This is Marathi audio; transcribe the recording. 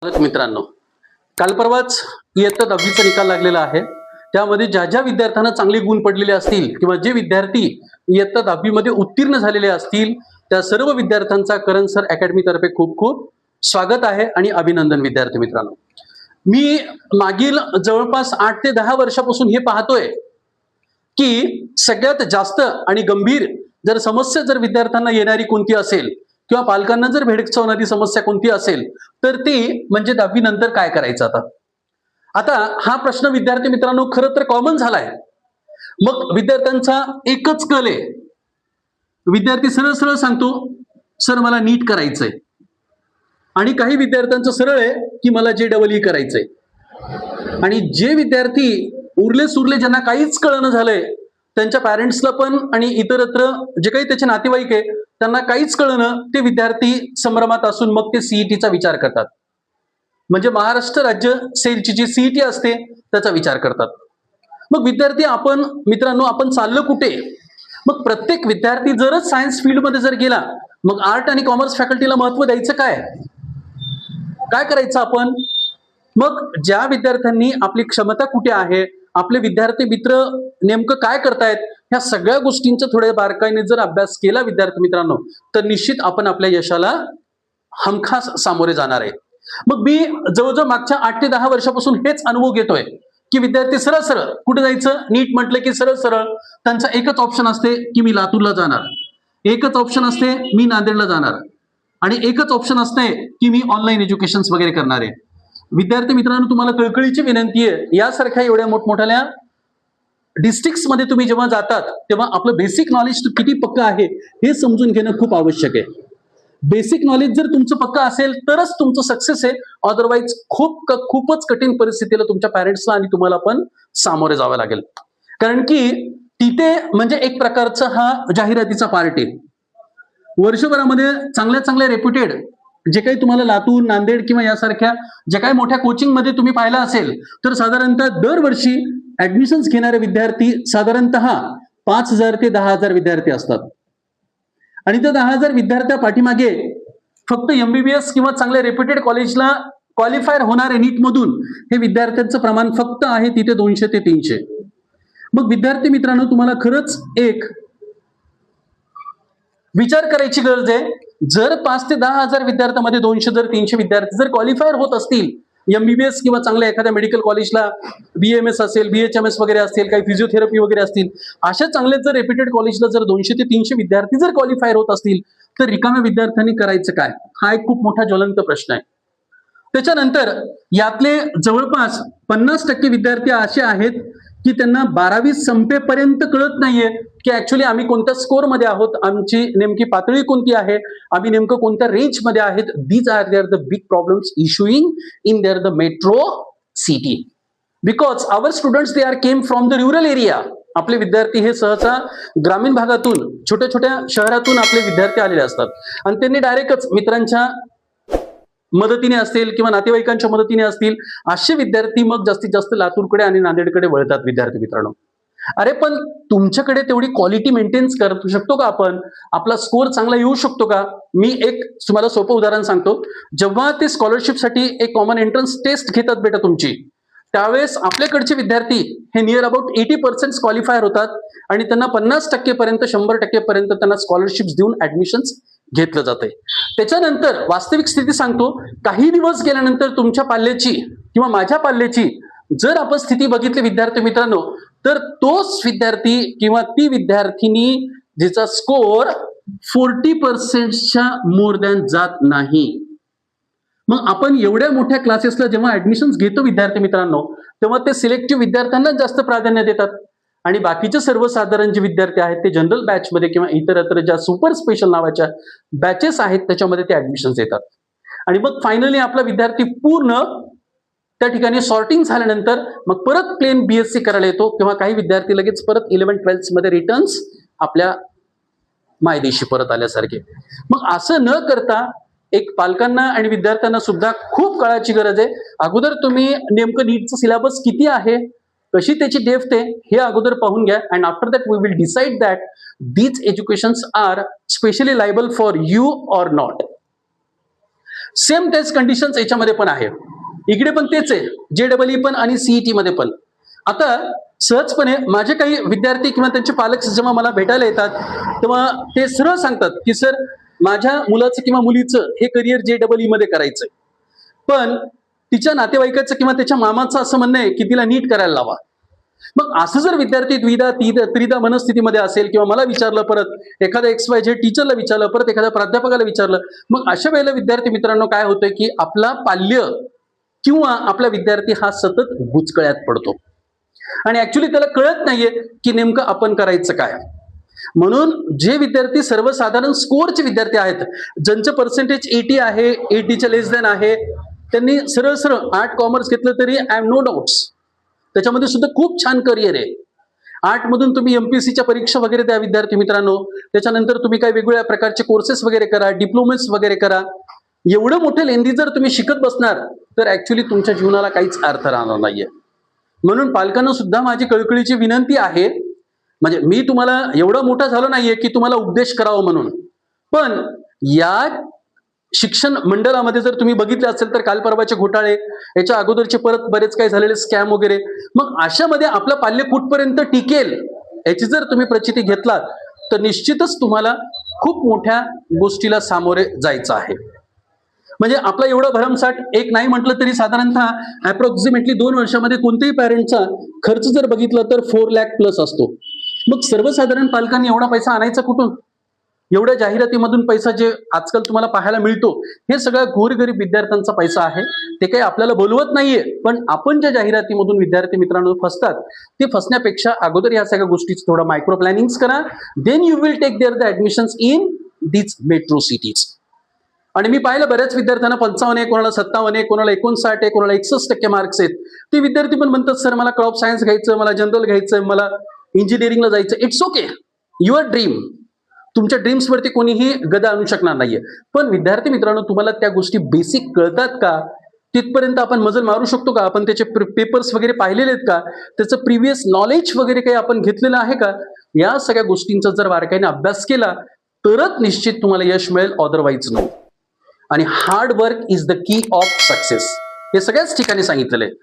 मित्रांनो, काल परवाच इयत्ता 10वीचा निकाल लागलेला आहे. त्यामध्ये ज्या ज्या विद्यार्थ्यांना चांगले गुण पडलेले असतील किंवा जे विद्यार्थी इयत्ता 10वी मध्ये उत्तीर्ण झालेले असतील त्या सर्व विद्यार्थ्यांचा करण सर अकॅडमी तर्फे खूप खूप स्वागत आहे आणि अभिनंदन. विद्यार्थी मित्रांनो, मी मागील जवळपास 8 ते 10 वर्षापासून हे पाहतोय की सगळ्यात जास्त आणि गंभीर जर समस्या जर विद्यार्थ्यांना येणारी कोणती असेल किंवा पालकांना जर भेडसावणारी समस्या कोणती असेल तर ती म्हणजे 10वी नंतर काय करायचं. आता हा प्रश्न विद्यार्थी मित्रांनो खरं तर कॉमन झालाय. मग विद्यार्थ्यांचा एकच कल आहे. विद्यार्थी सरळ सरळ सांगतो, सर मला नीट करायचंय. आणि काही विद्यार्थ्यांचं सरळ आहे की मला JEE करायचंय. आणि जे विद्यार्थी उरले सुरले ज्यांना काहीच कळणं झालंय, त्यांच्या पॅरेंट्सला पण आणि इतरत्र जे काही त्याचे नातेवाईक आहे त्यांना काहीच कळणं, ते विद्यार्थी संभ्रमात असून मग ते सीईटीचा विचार करतात. म्हणजे महाराष्ट्र राज्य सेलची जी सीईटी असते त्याचा विचार करतात. मग विद्यार्थी आपण मित्रांनो आपण चाललो कुठे? मग प्रत्येक विद्यार्थी जरच सायन्स फील्डमध्ये जर गेला, मग आर्ट आणि कॉमर्स फॅकल्टीला महत्व द्यायचं काय करायचं आपण? मग ज्या विद्यार्थ्यांनी आपली क्षमता कुठे आहे, आपले विद्यार्थी मित्र नेमकं काय करतायत, ह्या सगळ्या गोष्टींचा थोड्या बारकाईने जर अभ्यास केला विद्यार्थी मित्रांनो, तर निश्चित आपण आपल्या यशाला हमखास सामोरे जाणार आहे. मग मी जवळजवळ मागच्या 8 ते 10 वर्षापासून हेच अनुभव घेतोय की विद्यार्थी सरळ सरळ कुठे जायचं, नीट म्हटलं की सरळ सरळ त्यांचा एकच ऑप्शन असते की मी लातूरला जाणार, एकच ऑप्शन असते मी नांदेडला जाणार, आणि एकच ऑप्शन असते की मी ऑनलाईन एज्युकेशन वगैरे करणार आहे. विद्यार्थी मित्रांनो, तुम्हाला कळकळीची विनंती आहे, यासारख्या एवढ्या मोठमोठ्या डिस्ट्रिक्ट्स मध्ये तुम्ही जेव्हा जातात तेव्हा आपलं बेसिक नॉलेज किती पक्का आहे हे समजून घेणं खूप आवश्यक आहे. बेसिक नॉलेज जर तुमचं पक्का असेल तरच तुमचं सक्सेस आहे. अदरवाईज खूपच कठीण परिस्थितीला तुमच्या पॅरेंट्सला आणि तुम्हाला पण सामोरे जावं लागेल. कारण की तिथे म्हणजे एक प्रकारचा हा जाहिरातीचा पार्ट आहे. वर्षभरामध्ये चांगल्या रेप्युटेड जे काही तुम्हाला लातूर, नांदेड किंवा यासारख्या ज्या काही मोठ्या कोचिंग मध्ये तुम्ही पाहिलं असेल तर साधारणतः दरवर्षी ऍडमिशन्स घेणारे विद्यार्थी साधारणतः 5,000 ते 10,000 विद्यार्थी असतात. आणि त्या 10,000 विद्यार्थ्या पाठीमागे फक्त MBBS किंवा चांगल्या रेप्युटेड कॉलेजला क्वालिफायर होणारे नीट मधून हे विद्यार्थ्यांचं प्रमाण फक्त आहे तिथे 200 ते 300. मग विद्यार्थी मित्रांनो, तुम्हाला खरंच एक विचार करायची गरज आहे. जर 5 ते 10,000 विद्यार्थ्यांमध्ये 200 जर 300 विद्यार्थी जर क्वालिफायर होत असतील MBBS किंवा चांगल्या एखाद्या मेडिकल कॉलेजला BMS असेल, BHMS वगैरे असेल, काही फिजिओथेरपी वगैरे असतील, अशा चांगल्या जर रेप्युटेड कॉलेजला जर 200 ते 300 विद्यार्थी जर क्वालिफायर होत असतील तर रिकाम्या विद्यार्थ्यांनी करायचं काय? हा एक खूप मोठा ज्वलंत प्रश्न आहे. त्याच्यानंतर यातले जवळपास 50% विद्यार्थी असे आहेत की त्यांना 12वी संपेपर्यंत कळत नाहीये की ऍक्च्युली आम्ही कोणत्या स्कोर मध्ये आहोत, आमची नेमकी पातळी कोणती आहे, आम्ही नेमकं कोणत्या रेंज मध्ये आहेत. These are there the big problems issuing in there the metro city because our students they are came from the rural area. आपले विद्यार्थी हे सहसा ग्रामीण भागातून, छोट्या छोट्या शहरातून आपले विद्यार्थी आलेले असतात आणि त्यांनी डायरेक्टच मित्रांच्या मदतीने असतील किंवा नातेवाईकांच्या मदतीने असतील असे विद्यार्थी मग जास्तीत जास्त लातूरकडे आणि नांदेडकडे वळतात. विद्यार्थी मित्रांनो, अरे पण तुमच्याकडे तेवढी क्वालिटी मेंटेन्स करू शकतो का आपण? आपला स्कोर चांगला येऊ शकतो का? मी एक तुम्हाला सोपं उदाहरण सांगतो. जेव्हा ते स्कॉलरशिपसाठी एक कॉमन एंट्रन्स टेस्ट घेतात बेटा तुमची, त्यावेळेस आपल्याकडचे विद्यार्थी हे नियर अबाउट 80% क्वालिफायर होतात आणि त्यांना 50% पर्यंत 100% पर्यंत त्यांना स्कॉलरशिप्स देऊन ऍडमिशन्स घेतलं जाते. त्याच्यानंतर वास्तविक स्थिती सांगतो, काही दिवस गेल्यानंतर तुमच्या पाल्याची किंवा माझ्या पाल्याची जर आपण स्थिती बघितली विद्यार्थी मित्रांनो, तर तोच विद्यार्थी किंवा ती विद्यार्थिनी जिचा स्कोर 40%च्या मोर दॅन जात नाही. मग आपण एवढ्या मोठ्या क्लासेसला जेव्हा ऍडमिशन्स घेतो विद्यार्थी मित्रांनो, तेव्हा ते सिलेक्टिव्ह विद्यार्थ्यांना जास्त प्राधान्य देतात आणि बाकीचे सर्वसाधारण जे विद्यार्थी आहेत ते जनरल बॅच मध्ये किंवा इतरत्र ज्या सुपर स्पेशल नावाच्या बॅचेस आहेत त्याच्यामध्ये ते ऍडमिशन्स येतात. आणि मग फायनली आपला विद्यार्थी पूर्ण त्या ठिकाणी सॉर्टिंग झाल्यानंतर मग परत प्लेन BSc करायला येतो किंवा काही विद्यार्थी लगेच परत 11-12 मध्ये रिटर्न्स आपल्या मायदेशी परत आल्यासारखे. मग असं न करता एक पालकांना आणि विद्यार्थ्यांना सुद्धा खूप काळाची गरज आहे. अगोदर तुम्ही नेमकं नीटचं सिलेबस किती आहे, कशी त्याची डेप्थ आहे हे अगोदर पाहून घ्या. And after that we will decide that these educations are specially liable for you or not. Same तेच कंडिशन्स याच्यामध्ये पण आहे. इकडे पण तेच आहे, JEE पण आणि CET मध्ये पण. आता सहजपणे माझे काही विद्यार्थी किंवा त्यांचे पालक जेव्हा मला भेटायला येतात तेव्हा ते सरळ सांगतात की सर, माझ्या मुलाचं किंवा मुलीचं हे करिअर JEE मध्ये करायचंय, पण तिच्या नातेवाईकाचं किंवा त्याच्या मामाचं असं म्हणणं आहे की तिला नीट करायला लावा. मग असं जर विद्यार्थी त्रिधा मनस्थितीमध्ये असेल किंवा मला विचारलं, परत एखाद्या XYZ टीचरला विचारलं, परत एखाद्या प्राध्यापकाला विचारलं, मग अशा वेळेला विद्यार्थी मित्रांनो काय होतंय की आपला पाल्य किंवा आपला विद्यार्थी हा सतत बुचकळ्यात पडतो आणि ऍक्च्युली त्याला कळत नाहीये की नेमकं आपण करायचं काय. म्हणून जे विद्यार्थी सर्वसाधारण स्कोअरचे विद्यार्थी आहेत, ज्यांचं पर्सेंटेज 80 आहे, 80च्या लेस दॅन आहे, त्यांनी सरळ सरळ आर्ट कॉमर्स घेतलं तरी आय एम नो डाऊट्स त्याच्यामध्ये सुद्धा खूप छान करिअर आहे. आर्ट मधून तुम्ही MPSCच्या परीक्षा वगैरे द्या विद्यार्थी मित्रांनो, त्याच्यानंतर तुम्ही काही वेगवेगळ्या प्रकारचे कोर्सेस वगैरे करा, डिप्लोमेस वगैरे करा. एवढं मोठं लेंदी जर तुम्ही शिकत बसणार तर ऍक्च्युली तुमच्या जीवनाला काहीच अर्थ राहणार नाहीये. म्हणून पालकांना सुद्धा माझी कळकळीची विनंती आहे, म्हणजे मी तुम्हाला एवढा मोठा झालो नाहीये की तुम्हाला उपदेश करावा म्हणून, पण या शिक्षण मंडळामध्ये जर तुम्ही बघितले असेल तर काल परवाचे घोटाळे, याच्या अगोदरचे परत बरेच काही झालेले स्कॅम वगैरे, मग अशामध्ये आपलं पाल्य कुठपर्यंत टिकेल याची जर तुम्ही प्रचिती घेतलात तर निश्चितच तुम्हाला खूप मोठ्या गोष्टीला सामोरे जायचं आहे. म्हणजे आपला एवढा भरमसाठ एक नाही म्हटलं तरी साधारणतः अप्रॉक्सिमेटली 2 वर्षामध्ये कोणत्याही पॅरेंटचा खर्च जर बघितला तर 4 लाख प्लस असतो. मग सर्वसाधारण पालकांनी एवढा पैसा आणायचा कुठून? एवढ्या जाहिरातीमधून पैसा जे आजकाल तुम्हाला पाहायला मिळतो, हे सगळ्या गोरगरीब विद्यार्थ्यांचा पैसा आहे. ते काही आपल्याला बोलवत नाहीये, पण आपण ज्या जाहिरातीमधून विद्यार्थी मित्रांनो फसतात, ते फसण्यापेक्षा अगोदर या सगळ्या गोष्टीचं थोडं मायक्रो प्लॅनिंग करा. Then you will take there the admissions in these metro cities. आणि मी पाहिलं बऱ्याच विद्यार्थ्यांना 55 आहे, कोणाला 57 आहे, कोणाला 59 आहे, कोणाला 61% मार्क्स आहेत. ते विद्यार्थी पण म्हणतात सर मला क्रॉप सायन्स घ्यायचं, मला जनरल घ्यायचं, मला इंजिनिअरिंगला जायचं. It's okay, your dream. तुमच्या ड्रीम्स वरती कोणीही गदा आणू शकणार नाहीये. पण विद्यार्थी मित्रांनो, तुम्हाला त्या गोष्टी बेसिक कळतात का? तिथपर्यंत आपण मजल मारू शकतो का? आपण त्याचे पेपर्स वगैरे पाहिलेले आहेत का? त्याचं प्रिव्हियस नॉलेज वगैरे काही आपण घेतलेलं आहे का? या सगळ्या गोष्टींचा जर बारकाईने अभ्यास केला तरच निश्चित तुम्हाला यश मिळेल, अदरवाईज नाही. आणि hard work is the key of success, हे सगळ्याच ठिकाणी सांगितलेलं आहे.